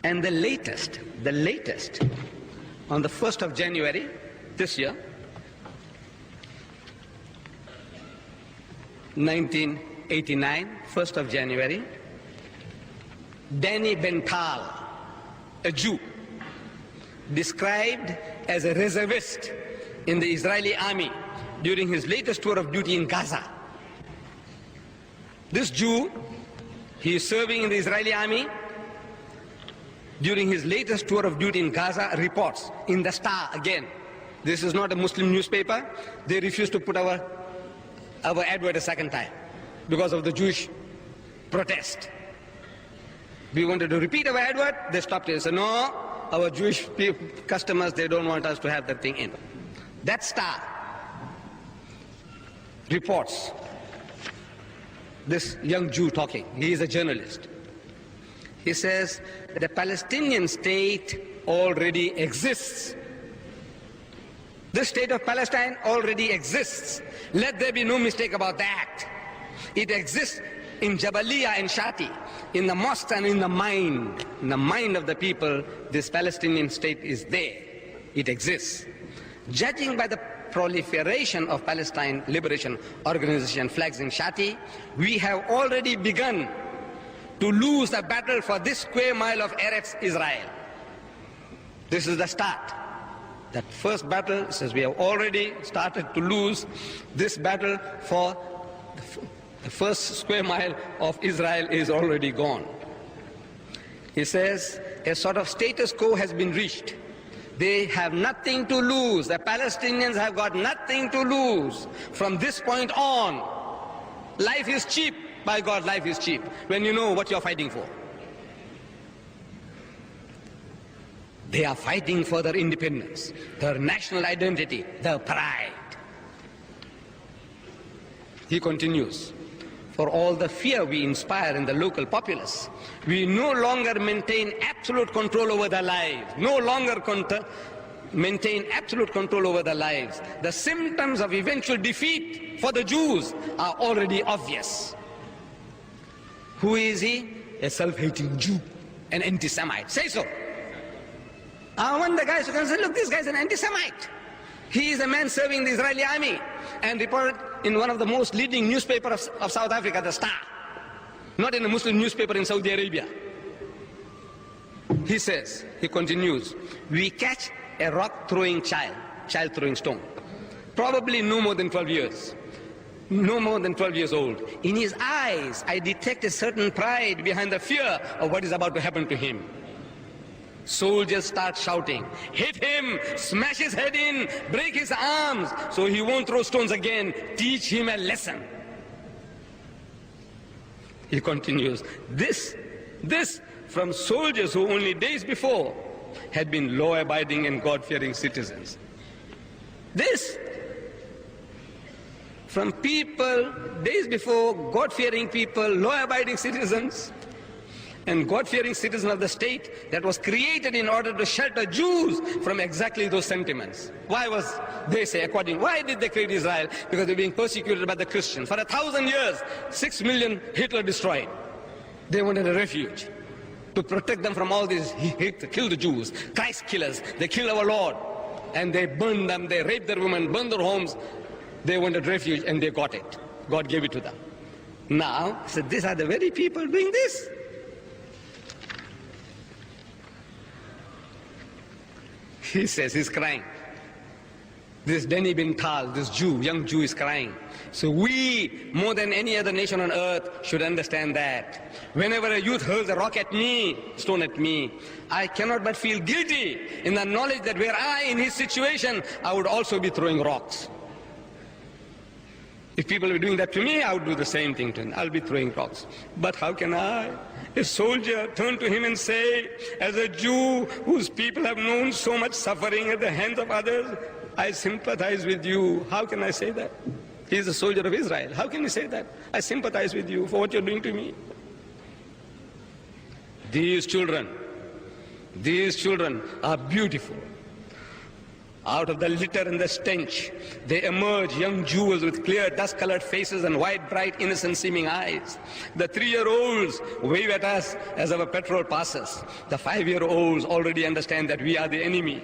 And the latest, on the 1st of January this year, 1989, 1st of January, Danny Bental, a Jew, described as a reservist in the Israeli army during his latest tour of duty in Gaza. This Jew, he is serving in the Israeli army. During his latest tour of duty in Gaza, reports in the Star again. This is not a Muslim newspaper. They refused to put our advert a second time because of the Jewish protest. We wanted to repeat our advert, they stopped it. They said, no, our Jewish customers, they don't want us to have that thing in. That Star reports this young Jew talking. He is a journalist. He says, the Palestinian state already exists. The state of Palestine already exists. Let there be no mistake about that. It exists in Jabaliyah and Shati, in the mosque and in the mind. In the mind of the people, this Palestinian state is there. It exists. Judging by the proliferation of Palestine Liberation Organization flags in Shati, we have already begun to lose the battle for this square mile of Eretz Israel. This is the start. That first battle says we have already started to lose this battle for the first square mile of Israel is already gone. He says a sort of status quo has been reached. They have nothing to lose. The Palestinians have got nothing to lose. From this point on, life is cheap. By God, life is cheap when you know what you're fighting for. They are fighting for their independence, their national identity, their pride. He continues, for all the fear we inspire in the local populace, we no longer maintain absolute control over their lives, no longer maintain absolute control over their lives. The symptoms of eventual defeat for the Jews are already obvious. Who is he? A self-hating Jew, an anti-Semite. Say so. I want the guys who can say, look, this guy's an anti-Semite. He is a man serving the Israeli army and reported in one of the most leading newspapers of South Africa, the Star. Not in a Muslim newspaper in Saudi Arabia. He says, he continues, we catch a rock-throwing child throwing stone, probably no more than 12 years. No more than 12 years old. In his eyes, I detect a certain pride behind the fear of what is about to happen to him. Soldiers start shouting, hit him, smash his head in, break his arms, so he won't throw stones again. Teach him a lesson. He continues, this from soldiers who only days before had been law-abiding and God-fearing citizens. This from people, days before, God-fearing people, law-abiding citizens, and God-fearing citizens of the state that was created in order to shelter Jews from exactly those sentiments. Why was, they say, why did they create Israel? Because they were being persecuted by the Christians. For 1,000 years, 6 million Hitler destroyed. They wanted a refuge to protect them from all these, he killed the Jews, Christ killers. They killed our Lord, and they burned them, they raped their women, burned their homes. They wanted refuge and they got it. God gave it to them. Now, so these are the very people doing this. He says, he's crying. This Danny Bental, this Jew, young Jew is crying. So we, more than any other nation on earth, should understand that. Whenever a youth hurls a rock at me, stone at me, I cannot but feel guilty in the knowledge that were I in his situation, I would also be throwing rocks. If people were doing that to me, I would do the same thing to him. I'll be throwing rocks. But how can I, a soldier, turn to him and say, as a Jew whose people have known so much suffering at the hands of others, I sympathize with you. How can I say that? He is a soldier of Israel. How can he say that? I sympathize with you for what you're doing to me. These children are beautiful. Out of the litter and the stench, they emerge young jewels with clear dust-colored faces and wide, bright, innocent-seeming eyes. The 3-year-olds wave at us as our patrol passes. The 5-year-olds already understand that we are the enemy.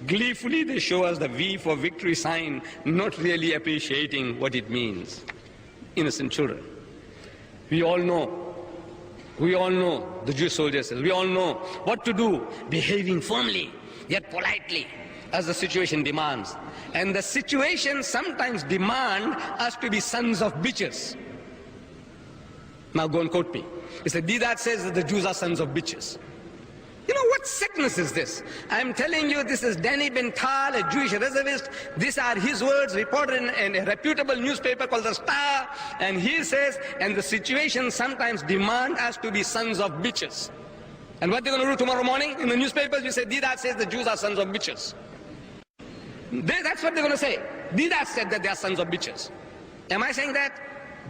Gleefully, they show us the V for victory sign, not really appreciating what it means. Innocent children. We all know, the Jewish soldiers, we all know what to do, behaving firmly, yet politely, as the situation demands. And the situation sometimes demands us to be sons of bitches. Now go and quote me. He said, Deidat says that the Jews are sons of bitches. You know, what sickness is this? I'm telling you, this is Danny Ben Tal, a Jewish reservist. These are his words reported in a reputable newspaper called The Star. And he says, and the situation sometimes demands us to be sons of bitches. And what they're going to do tomorrow morning in the newspapers, you say, Deidat says the Jews are sons of bitches. That's what they're going to say. Deidat said that they are sons of bitches. Am I saying that?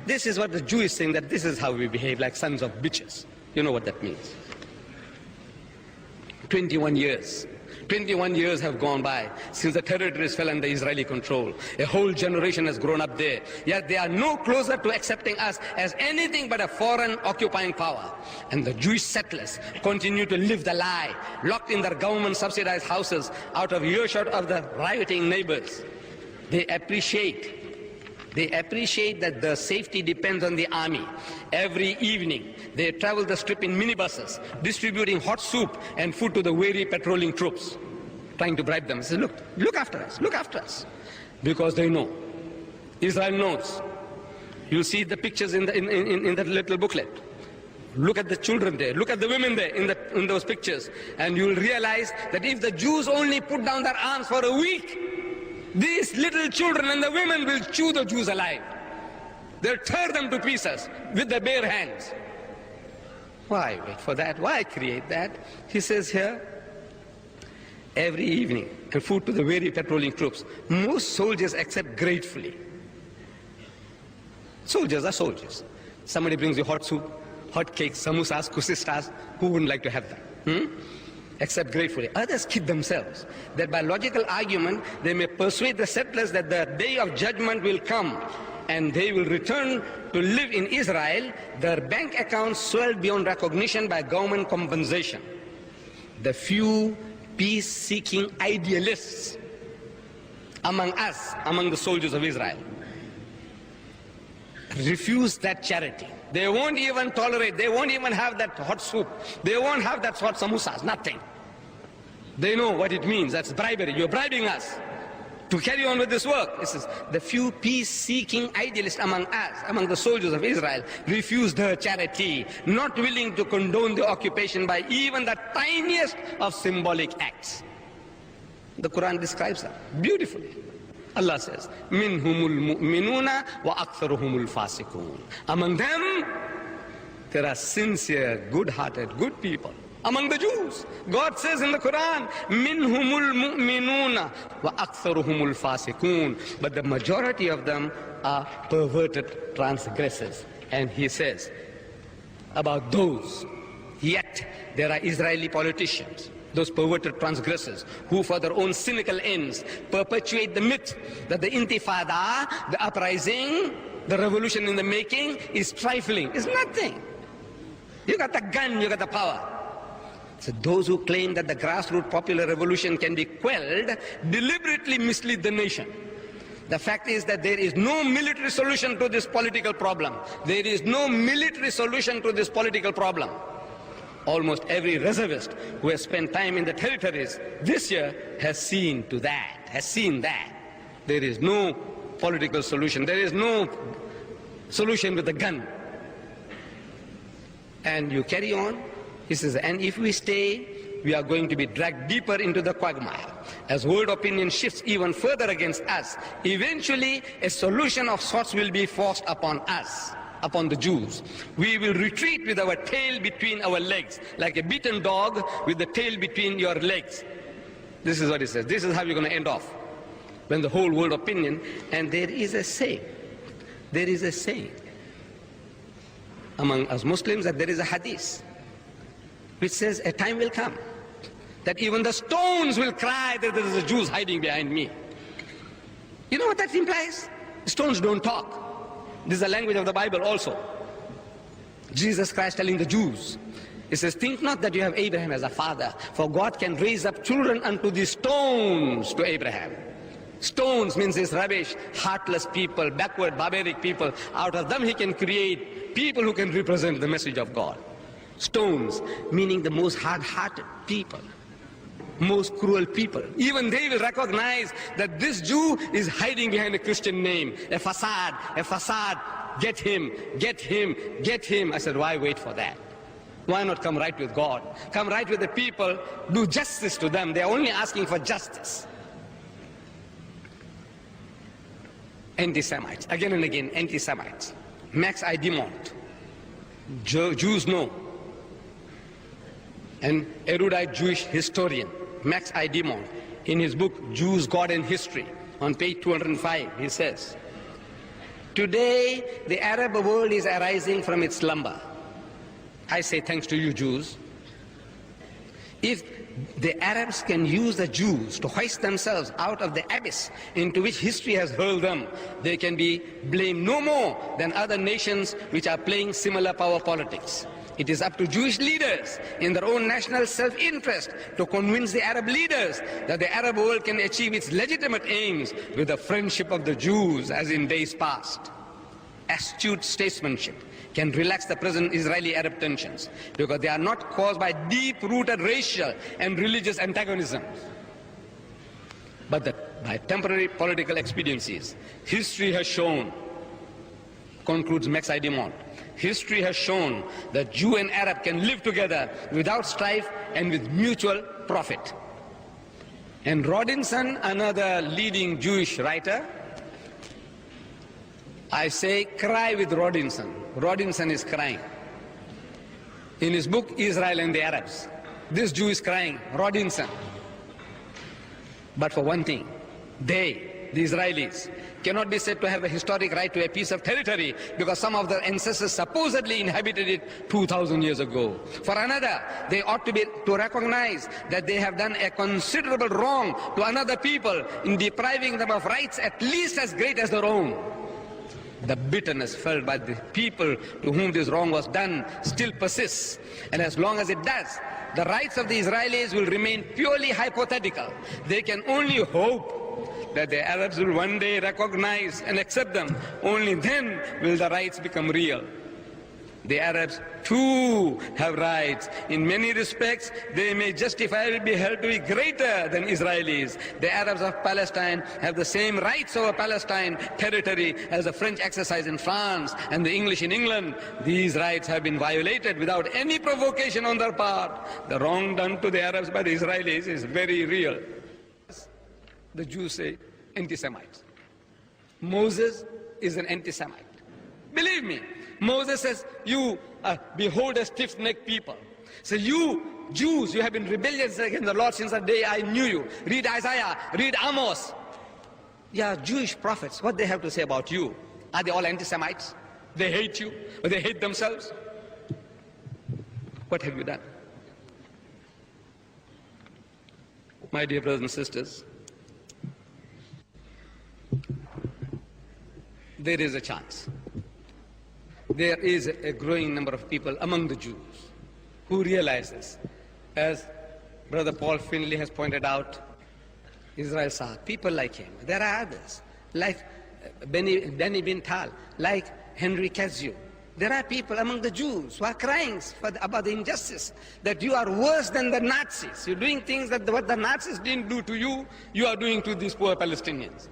This is what the Jew is saying, that this is how we behave, like sons of bitches. You know what that means. 21 years. 21 years have gone by since the territories fell under Israeli control. A whole generation has grown up there. Yet they are no closer to accepting us as anything but a foreign occupying power. And the Jewish settlers continue to live the lie, locked in their government-subsidized houses out of earshot of the rioting neighbors. They appreciate that the safety depends on the army. Every evening, they travel the strip in minibuses, distributing hot soup and food to the weary patrolling troops, trying to bribe them. They say, look after us. Because they know. Israel knows. You see the pictures in that little booklet. Look at the children there. Look at the women there in those pictures. And you'll realize that if the Jews only put down their arms for a week, these little children and the women will chew the Jews alive. They'll tear them to pieces with their bare hands. Why wait for that? Why create that? He says here, every evening, and food to the weary patrolling troops. Most soldiers accept gratefully. Soldiers are soldiers. Somebody brings you hot soup, hot cakes, samosas, kusistas. Who wouldn't like to have that? Accept gratefully. Others kid themselves that by logical argument they may persuade the settlers that the day of judgment will come and they will return to live in Israel, their bank accounts swelled beyond recognition by government compensation. The few peace-seeking idealists among us, among the soldiers of Israel, refuse that charity. They won't even tolerate, they won't even have that hot soup. They won't have that hot samosas, nothing. They know what it means. That's bribery. You're bribing us to carry on with this work. This is the few peace-seeking idealists among us, among the soldiers of Israel, refuse their charity, not willing to condone the occupation by even the tiniest of symbolic acts. The Quran describes that beautifully. Allah says, "Minhumul mu'minuna wa aktharuhumul fasiqun." Among them, there are sincere, good-hearted, good people. Among the Jews, God says in the Quran, "Minhumul mu'minuna wa aktharuhumul fasiqun." But the majority of them are perverted transgressors. And He says about those, yet there are Israeli politicians, those perverted transgressors, who for their own cynical ends perpetuate the myth that the intifada, the uprising, the revolution in the making is trifling. It's nothing. You got the gun, you got the power. So those who claim that the grassroots popular revolution can be quelled deliberately mislead the nation. The fact is that there is no military solution to this political problem. There is no military solution to this political problem. Almost every reservist who has spent time in the territories this year has seen that. There is no political solution. There is no solution with a gun. And you carry on. He says, and if we stay, we are going to be dragged deeper into the quagmire. As world opinion shifts even further against us, eventually a solution of sorts will be forced upon us, upon the Jews. We will retreat with our tail between our legs, like a beaten dog with the tail between your legs. This is what he says. This is how you're going to end off. When the whole world opinion, and there is a saying among us Muslims, that there is a hadith which says a time will come that even the stones will cry that there is a Jews hiding behind me. You know what that implies? Stones don't talk. This is the language of the Bible also. Jesus Christ telling the Jews, he says, think not that you have Abraham as a father, for God can raise up children unto the stones to Abraham. Stones means this rubbish, heartless people, backward, barbaric people. Out of them he can create people who can represent the message of God. Stones, meaning the most hard-hearted people, most cruel people. Even they will recognize that this Jew is hiding behind a Christian name, a facade, a facade. Get him, get him, get him. I said, why wait for that? Why not come right with God? Come right with the people, do justice to them. They are only asking for justice. Anti-Semites, again and again, anti-Semites. Max I. Dimont, Jews know. An erudite Jewish historian, Max I. Dimont, in his book, Jews, God and History, on page 205, he says, today the Arab world is arising from its slumber. I say thanks to you Jews. If the Arabs can use the Jews to hoist themselves out of the abyss into which history has hurled them, they can be blamed no more than other nations which are playing similar power politics. It is up to Jewish leaders in their own national self-interest to convince the Arab leaders that the Arab world can achieve its legitimate aims with the friendship of the Jews as in days past. Astute statesmanship can relax the present Israeli-Arab tensions because they are not caused by deep-rooted racial and religious antagonisms, but by temporary political expediencies. History has shown, concludes Max I. Dimont, history has shown that Jew and Arab can live together without strife and with mutual profit. And Rodinson, another leading Jewish writer, I say cry with Rodinson. Rodinson is crying. In his book, Israel and the Arabs, this Jew is crying, Rodinson. But for one thing, they, the Israelis, cannot be said to have a historic right to a piece of territory because some of their ancestors supposedly inhabited it 2,000 years ago. For another, they ought to recognize that they have done a considerable wrong to another people in depriving them of rights at least as great as their own. The bitterness felt by the people to whom this wrong was done still persists. And as long as it does, the rights of the Israelis will remain purely hypothetical. They can only hope that the Arabs will one day recognize and accept them. Only then will the rights become real. The Arabs too have rights. In many respects, they may justifiably be held to be greater than Israelis. The Arabs of Palestine have the same rights over Palestine territory as the French exercise in France and the English in England. These rights have been violated without any provocation on their part. The wrong done to the Arabs by the Israelis is very real. The Jews say anti-Semites. Moses is an anti-Semite. Believe me. Moses says, you behold a stiff-necked people. So you Jews, you have been rebellious against the Lord since the day I knew you. Read Isaiah, read Amos. Yeah, Jewish prophets, what they have to say about you? Are they all anti-Semites? They hate you, or they hate themselves? What have you done? My dear brothers and sisters, there is a chance. There is a growing number of people among the Jews who realize this. As Brother Paul Finley has pointed out, Israel Saab, people like him. There are others, like Benny bin Tal, like Henry Casio. There are people among the Jews who are crying about the injustice, that you are worse than the Nazis. You're doing things that what the Nazis didn't do to you, you are doing to these poor Palestinians.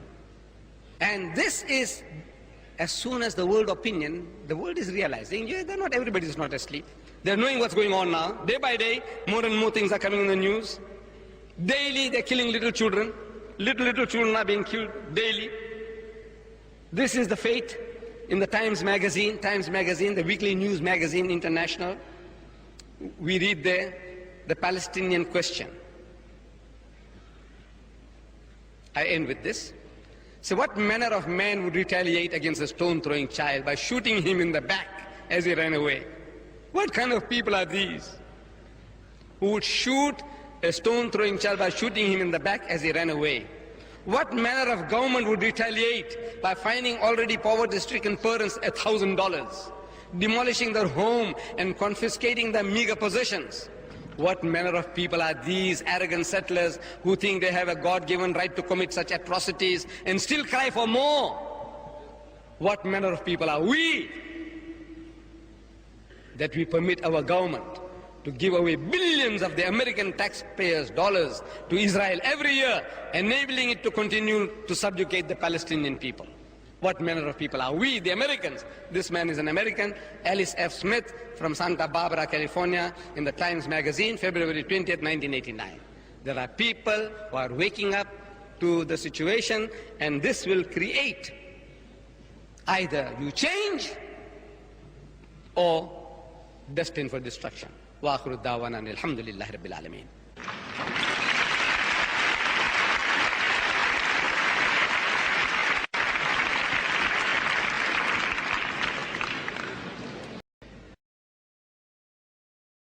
And this is, as soon as the world opinion, the world is realizing, yeah, everybody is not asleep. They're knowing what's going on now. Day by day, more and more things are coming in the news. Daily, they're killing little children. Little children are being killed daily. This is the fate in the Times Magazine, the weekly news magazine, international. We read there, the Palestinian question. I end with this. So what manner of man would retaliate against a stone-throwing child by shooting him in the back as he ran away? What kind of people are these who would shoot a stone-throwing child by shooting him in the back as he ran away? What manner of government would retaliate by fining already poverty-stricken parents $1,000, demolishing their home and confiscating their meager possessions? What manner of people are these arrogant settlers who think they have a God-given right to commit such atrocities and still cry for more? What manner of people are we that we permit our government to give away billions of the American taxpayers' dollars to Israel every year, enabling it to continue to subjugate the Palestinian people? What manner of people are we, the Americans? This man is an American, Alice F. Smith from Santa Barbara, California, in the Times Magazine, February 20th, 1989. There are people who are waking up to the situation, and this will create either you change or destined for destruction. وآخر الدعوانا الحمد لله رب العالمين.